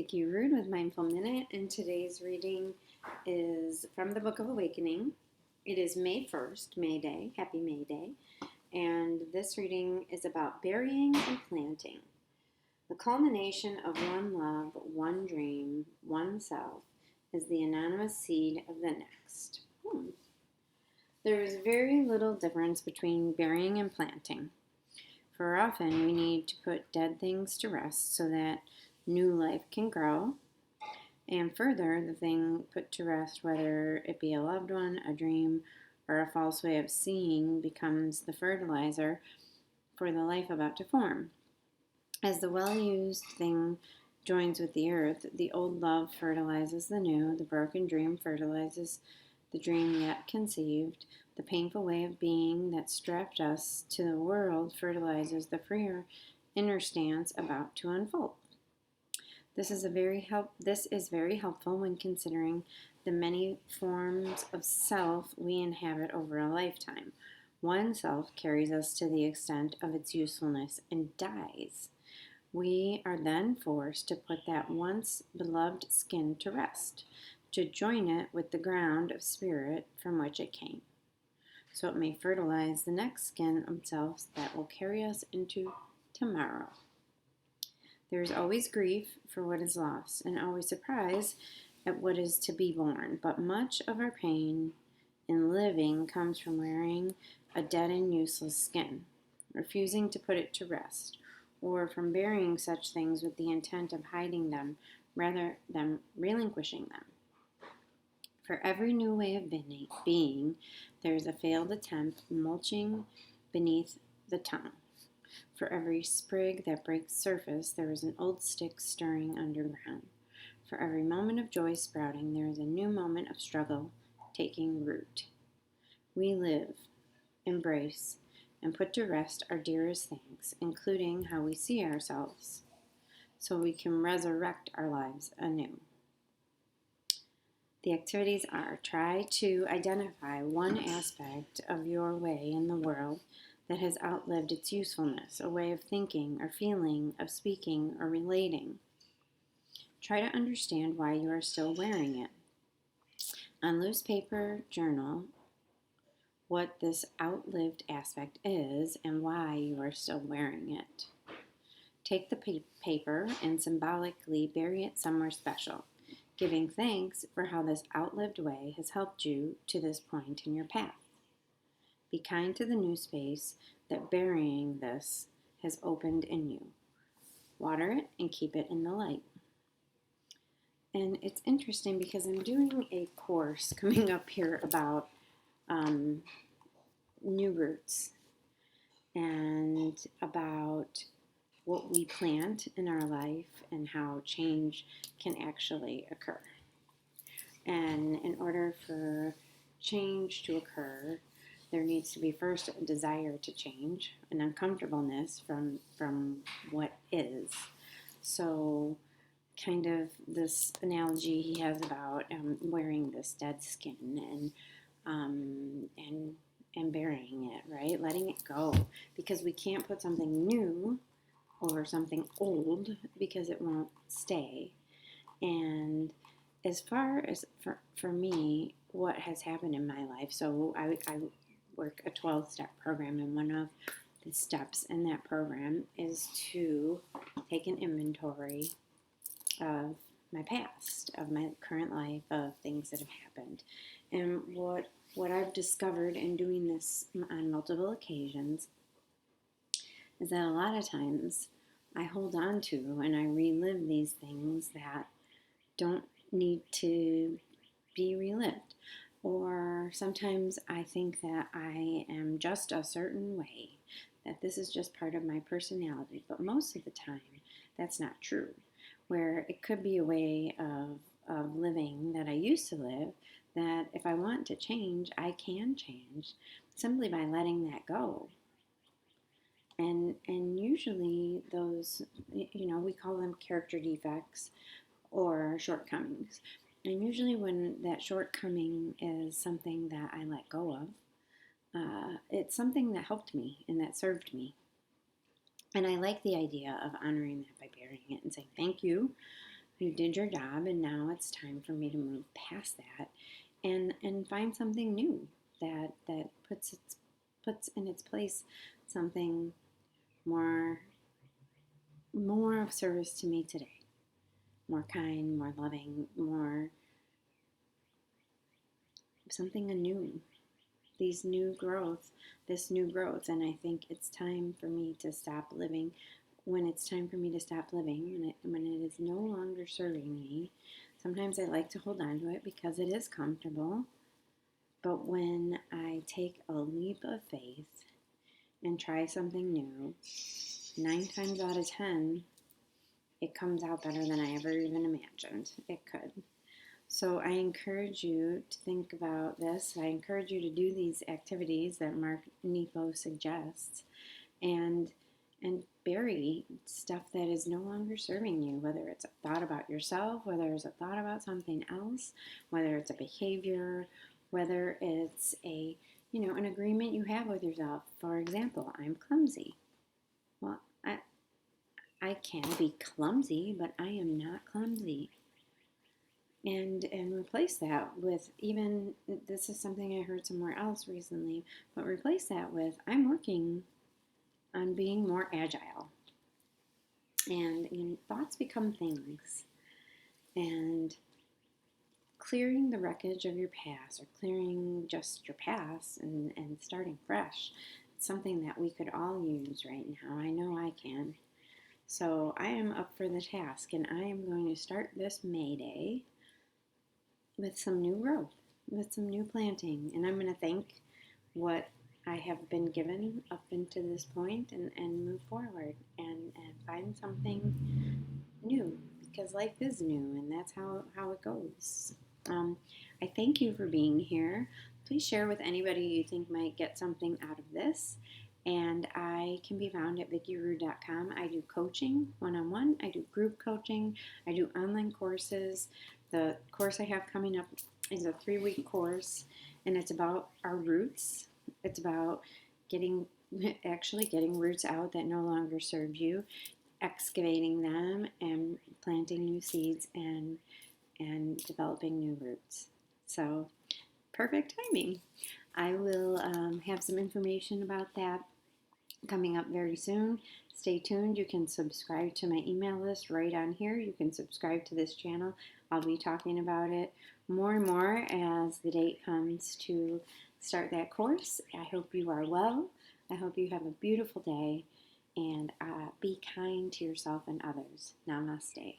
Vicki Rude with Mindful Minute, and today's reading is from the Book of Awakening. It is May 1st, May Day, Happy May Day, and this reading is about burying and planting. The culmination of one love, one dream, one self is the anonymous seed of the next. There is very little difference between burying and planting. For often we need to put dead things to rest so that new life can grow. And further, the thing put to rest, whether it be a loved one, a dream, or a false way of seeing, becomes the fertilizer for the life about to form. As the well-used thing joins with the earth, the old love fertilizes the new, the broken dream fertilizes the dream yet conceived, the painful way of being that strapped us to the world fertilizes the freer inner stance about to unfold. This is very helpful when considering the many forms of self we inhabit over a lifetime. One self carries us to the extent of its usefulness and dies. We are then forced to put that once beloved skin to rest, to join it with the ground of spirit from which it came, so it may fertilize the next skin of selves that will carry us into tomorrow. There is always grief for what is lost, and always surprise at what is to be born, but much of our pain in living comes from wearing a dead and useless skin, refusing to put it to rest, or from burying such things with the intent of hiding them rather than relinquishing them. For every new way of being, there is a failed attempt mulching beneath the tongue. For every sprig that breaks surface, there is an old stick stirring underground. For every moment of joy sprouting, there is a new moment of struggle taking root. We live, embrace, and put to rest our dearest things, including how we see ourselves, so we can resurrect our lives anew. The activities are: try to identify one aspect of your way in the world that has outlived its usefulness, a way of thinking or feeling, of speaking or relating. Try to understand why you are still wearing it. On loose paper, journal what this outlived aspect is and why you are still wearing it. Take the paper and symbolically bury it somewhere special, giving thanks for how this outlived way has helped you to this point in your path. Be kind to the new space that burying this has opened in you. Water it and keep it in the light. And it's interesting because I'm doing a course coming up here about new roots and about what we plant in our life and how change can actually occur. And in order for change to occur, there needs to be first a desire to change, an uncomfortableness from what is. So kind of this analogy he has about wearing this dead skin and burying it, right? Letting it go, because we can't put something new over something old because it won't stay. And as far as for me, what has happened in my life, so I work a 12-step program, and one of the steps in that program is to take an inventory of my past, of my current life, of things that have happened. And what I've discovered in doing this on multiple occasions is that a lot of times I hold on to and I relive these things that don't need to be relived. Or sometimes I think that I am just a certain way, that this is just part of my personality. But most of the time, that's not true. Where it could be a way of living that I used to live, that if I want to change, I can change simply by letting that go. And usually those, we call them character defects or shortcomings. And usually when that shortcoming is something that I let go of, it's something that helped me and that served me. And I like the idea of honoring that by burying it and saying, thank you. You did your job, and now it's time for me to move past that and find something new that puts in its place something more more of service to me today, more kind, more loving, more something anew. These new growth, this new growth, and I think it's time for me to stop living. When it's time for me to stop living, when it is no longer serving me, sometimes I like to hold on to it because it is comfortable. But when I take a leap of faith and try something new, 9 times out of 10, it comes out better than I ever even imagined it could. So I encourage you to think about this. I encourage you to do these activities that Mark Nepo suggests and bury stuff that is no longer serving you, whether it's a thought about yourself, whether it's a thought about something else, whether it's a behavior, whether it's an agreement you have with yourself. For example, I'm clumsy. Well, I can be clumsy, but I am not clumsy. And replace that with, even this is something I heard somewhere else recently, but replace that with, I'm working on being more agile. And thoughts become things. And clearing the wreckage of your past, or clearing just your past and starting fresh, it's something that we could all use right now. I know I can. So I am up for the task, and I am going to start this May Day with some new growth, with some new planting. And I'm going to thank what I have been given up until this point and move forward and find something new, because life is new, and that's how it goes. I thank you for being here. Please share with anybody you think might get something out of this. And I can be found at VickyRue.com. I do coaching one-on-one. I do group coaching. I do online courses. The course I have coming up is a 3-week course, and it's about our roots. It's about getting roots out that no longer serve you, excavating them and planting new seeds and developing new roots. So, perfect timing. I will have some information about that coming up very soon. Stay tuned. You can subscribe to my email list right on here. You can subscribe to this channel. I'll be talking about it more and more as the date comes to start that course. I hope you are well. I hope you have a beautiful day, and be kind to yourself and others. Namaste.